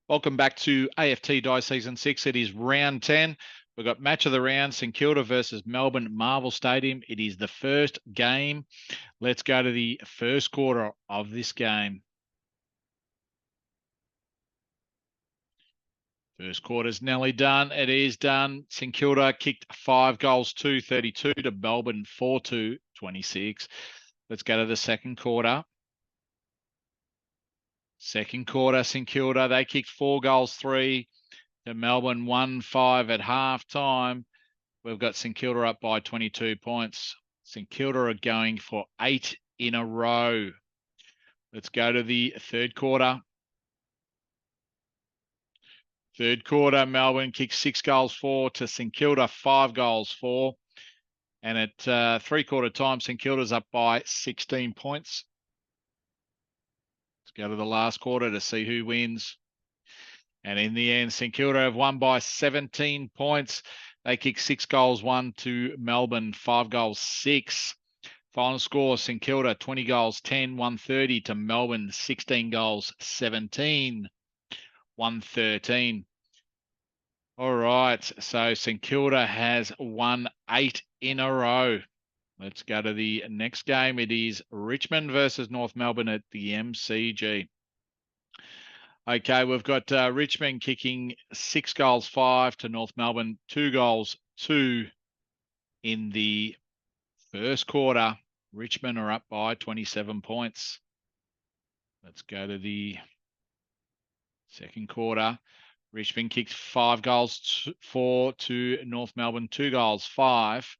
Welcome back to AFT Dice Season 6. It is round 10. We've got match of the round, St Kilda versus Melbourne Marvel Stadium. It is the first game. Let's go to the first quarter of this game. First quarter's nearly done. It is done. St Kilda kicked 5 goals, 32 to Melbourne, 4-2, 26. Let's go to the second quarter. Second quarter, St Kilda, they kicked 4 goals, 3 to Melbourne, 1-5 at half time. We've got St Kilda up by 22 points. St Kilda are going for 8 in a row. Let's go to the third quarter. Third quarter, Melbourne kicks 6 goals, 4 to St Kilda, 5 goals, 4. And at three-quarter time, St Kilda's up by 16 points. Let's go to the last quarter to see who wins. And in the end, St Kilda have won by 17 points. They kick 6 goals, 1 to Melbourne, 5 goals, 6. Final score, St Kilda, 20 goals, 10, 130 to Melbourne, 16 goals, 17, 113. All right, so St Kilda has won 8 in a row. Let's go to the next game. It is Richmond versus North Melbourne at the MCG. Okay, we've got Richmond kicking 6 goals, 5 to North Melbourne, 2 goals, 2 in the first quarter. Richmond are up by 27 points. Let's go to the second quarter. Richmond kicked 5 goals, 4 to North Melbourne, 2 goals, 5.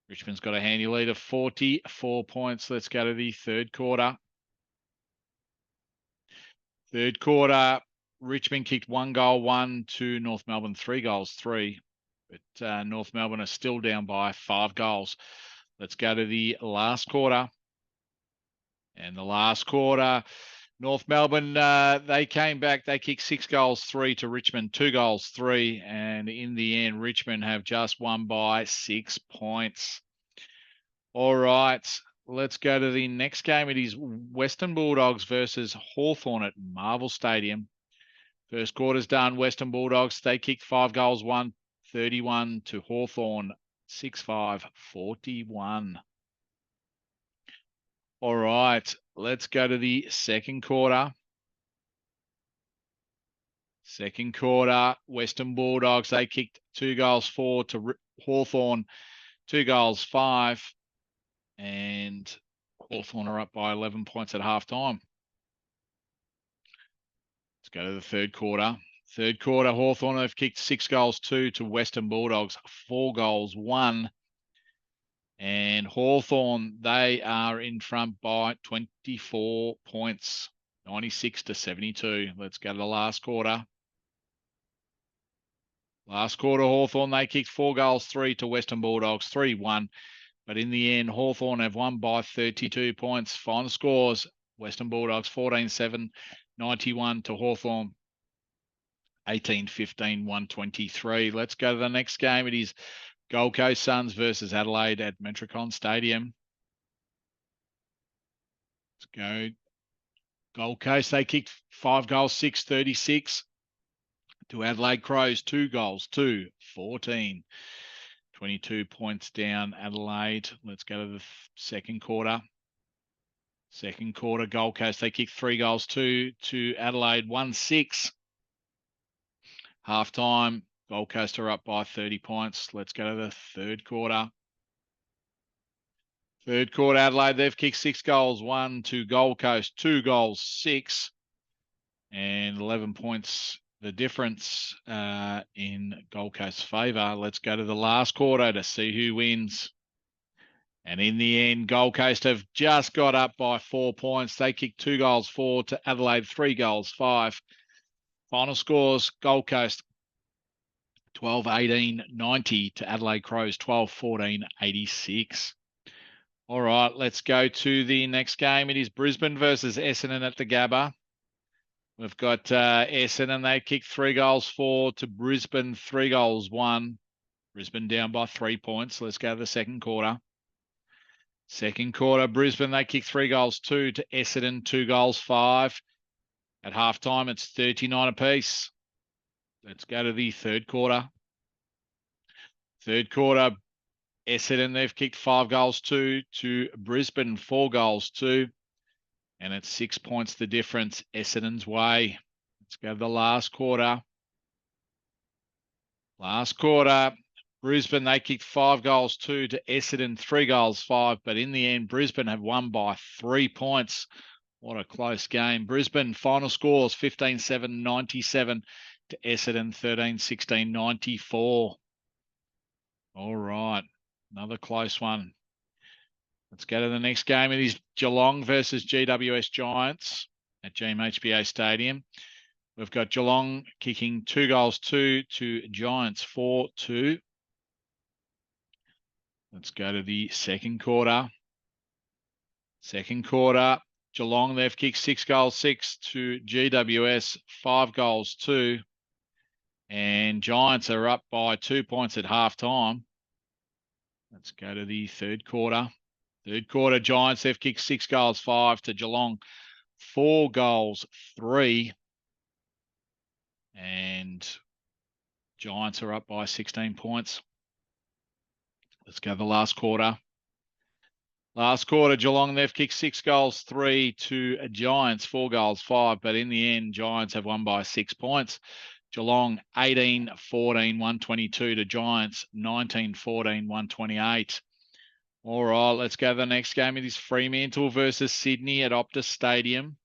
Richmond's got a handy lead of 44 points. Let's go to the third quarter. Third quarter, Richmond kicked 1 goal, 1 to North Melbourne, 3 goals, 3. But North Melbourne are still down by 5 goals. Let's go to the last quarter. And the last quarter, North Melbourne, they came back. They kicked 6 goals, 3 to Richmond, 2 goals, 3. And in the end, Richmond have just won by 6 points. All right. Let's go to the next game. It is Western Bulldogs versus Hawthorn at Marvel Stadium. First quarter's done. Western Bulldogs, they kicked 5 goals, 1, 31 to Hawthorn, 6-5, 41. All right, let's go to the second quarter. Second quarter, Western Bulldogs, they kicked 2 goals, 4 to Hawthorn, 2 goals, 5. And Hawthorn are up by 11 points at halftime. Let's go to the third quarter. Third quarter, Hawthorn have kicked 6 goals, 2 to Western Bulldogs, 4 goals, 1. And Hawthorn, they are in front by 24 points, 96 to 72. Let's go to the last quarter. Last quarter, Hawthorn, they kicked 4 goals, 3 to Western Bulldogs, 3-1. But in the end, Hawthorn have won by 32 points. Final scores, Western Bulldogs 14-7, 91 to Hawthorn, 18-15, 123. Let's go to the next game. It is Gold Coast Suns versus Adelaide at Metricon Stadium. Let's go. Gold Coast, they kicked 5 goals, 6, 36 to Adelaide Crows, 2 goals, 2, 14. 22 points down Adelaide. Let's go to the second quarter. Second quarter, Gold Coast, they kicked 3 goals, 2 to Adelaide, 1-6. Halftime, Gold Coast are up by 30 points. Let's go to the third quarter. Third quarter, Adelaide, they've kicked 6 goals, 1 to Gold Coast, 2 goals, 6. And 11 points the difference in Gold Coast's favour. Let's go to the last quarter to see who wins. And in the end, Gold Coast have just got up by 4 points. They kicked 2 goals, 4 to Adelaide, 3 goals, 5. Final scores, Gold Coast 12-18, 90 to Adelaide Crows, 12-14, 86. All right, let's go to the next game. It is Brisbane versus Essendon at the Gabba. We've got Essendon, they kicked 3 goals, 4 to Brisbane, 3 goals, 1. Brisbane down by 3 points. Let's go to the second quarter. Second quarter, Brisbane, they kicked 3 goals, 2 to Essendon, 2 goals, 5. At halftime, it's 39 apiece. Let's go to the third quarter. Third quarter, Essendon, they've kicked 5 goals 2 to Brisbane, 4 goals 2. And it's 6 points the difference Essendon's way. Let's go to the last quarter. Last quarter, Brisbane, they kicked 5 goals 2 to Essendon, 3 goals 5. But in the end, Brisbane have won by 3 points. What a close game. Brisbane, final scores 15-7, 97 to Essendon, 13-16, 94. All right, another close one. Let's go to the next game. It is Geelong versus GWS Giants at GMHBA Stadium. We've got Geelong kicking 2 goals 2 to Giants 4-2. Let's go to the second quarter. Second quarter, Geelong, they've kicked 6 goals 6 to GWS 5 goals 2. And Giants are up by 2 points at halftime. Let's go to the third quarter. Third quarter, Giants, they've kicked 6 goals 5 to Geelong 4 goals 3. And Giants are up by 16 points. Let's go to the last quarter. Last quarter, Geelong, they've kicked 6 goals 3 to Giants 4 goals 5. But in the end, Giants have won by 6 points. Geelong 18-14, 122 to Giants 19-14, 128. All right, let's go to the next game. It is Fremantle versus Sydney at Optus Stadium.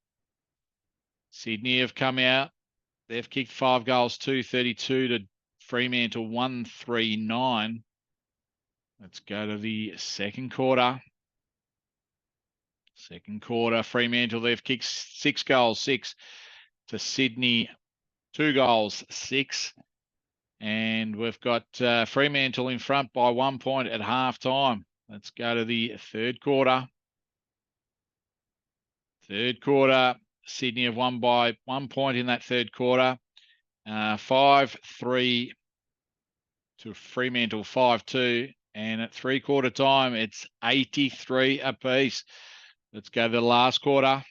Sydney have come out. They've kicked 5 goals 2, 32 to Fremantle 139. Let's go to the second quarter. Second quarter, Fremantle, they've kicked 6 goals 6 to Sydney 2 goals 6. And we've got Fremantle in front by 1 point at halftime. Let's go to the third quarter. Third quarter, Sydney have won by 1 point in that third quarter. 5-3 to Fremantle, 5-2. And at three-quarter time, it's 83 apiece. Let's go to the last quarter.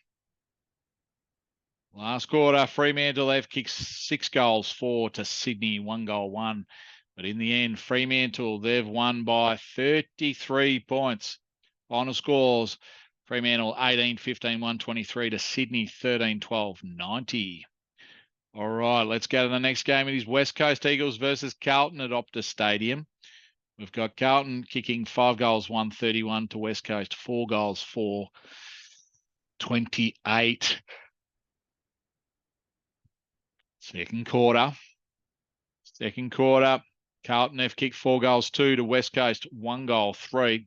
Last quarter, Fremantle, they've kicked 6 goals 4 to Sydney, 1 goal 1. But in the end, Fremantle, they've won by 33 points. Final scores, Fremantle 18-15, 123 to Sydney 13-12, 90. All right, let's go to the next game. It is West Coast Eagles versus Carlton at Optus Stadium. We've got Carlton kicking 5 goals 131 to West Coast, 4 goals 428. Second quarter. Second quarter, Carlton have kicked 4 goals 2 to West Coast, 1 goal 3.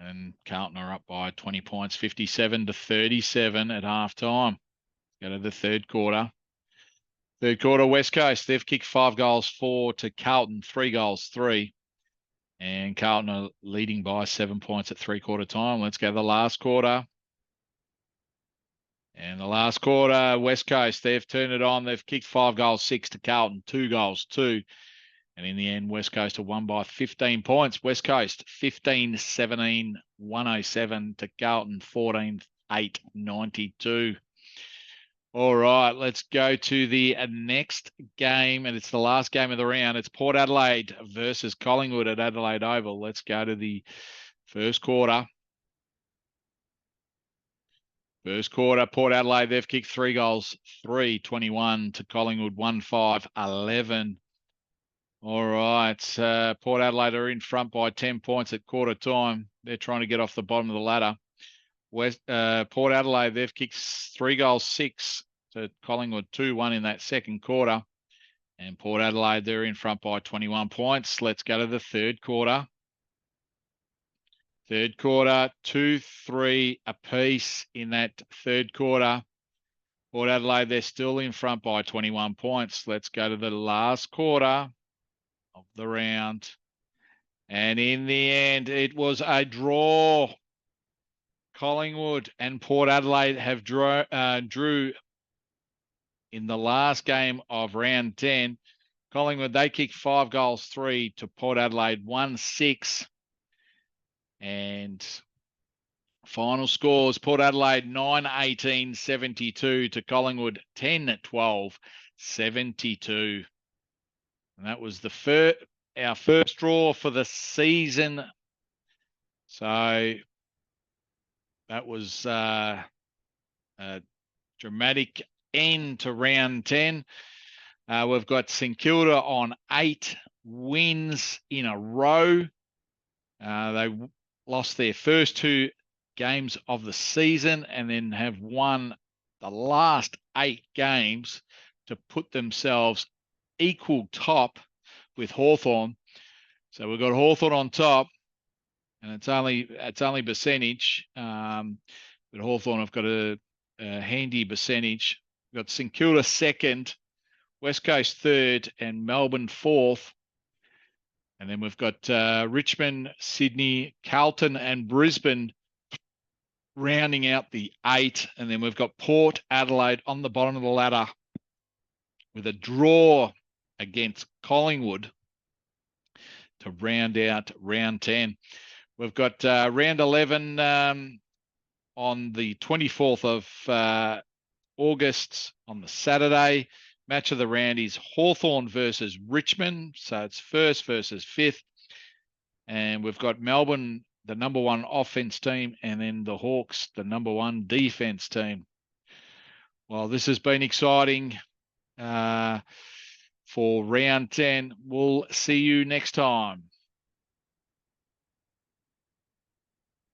And Carlton are up by 20 points, 57-37 at halftime. Go to the third quarter. Third quarter, West Coast, they've kicked 5 goals 4 to Carlton, 3 goals 3. And Carlton are leading by 7 points at three-quarter time. Let's go to the last quarter. And the last quarter, West Coast, they've turned it on. They've kicked 5 goals 6 to Carlton, 2 goals 2. And in the end, West Coast have won by 15 points. West Coast 15-17, 107 to Carlton 14-8, 92. All right, let's go to the next game, and it's the last game of the round. It's Port Adelaide versus Collingwood at Adelaide Oval. Let's go to the first quarter. First quarter, Port Adelaide, they've kicked 3 goals, 3-21 to Collingwood, 1-5-11. All right, Port Adelaide are in front by 10 points at quarter time. They're trying to get off the bottom of the ladder. Port Adelaide, they've kicked 3 goals 6 to Collingwood, 2-1 in that second quarter. And Port Adelaide, they're in front by 21 points. Let's go to the third quarter. Third quarter, 2-3 apiece in that third quarter. Port Adelaide, they're still in front by 21 points. Let's go to the last quarter of the round. And in the end, it was a draw. Collingwood and Port Adelaide have drew in the last game of round 10. Collingwood, they kicked 5 goals 3 to Port Adelaide, 1-6. And Final scores: Port Adelaide 9-18-72 to Collingwood 10-12-72. And that was our first draw for the season. So that was a dramatic end to round 10. We've got St Kilda on 8 wins in a row. They lost their first 2 games of the season and then have won the last 8 games to put themselves equal top with Hawthorn. So we've got Hawthorn on top, and it's only percentage. But Hawthorn have got a handy percentage. We've got St Kilda second, West Coast third, and Melbourne fourth. And then we've got Richmond, Sydney, Carlton, and Brisbane rounding out the 8. And then we've got Port Adelaide on the bottom of the ladder with a draw against Collingwood to round out round 10. We've got round 11 on the 24th of August on the Saturday. Match of the round is Hawthorn versus Richmond. So it's first versus fifth. And we've got Melbourne, the number 1 offense team, and then the Hawks, the number 1 defense team. Well, this has been exciting for round 10. We'll see you next time.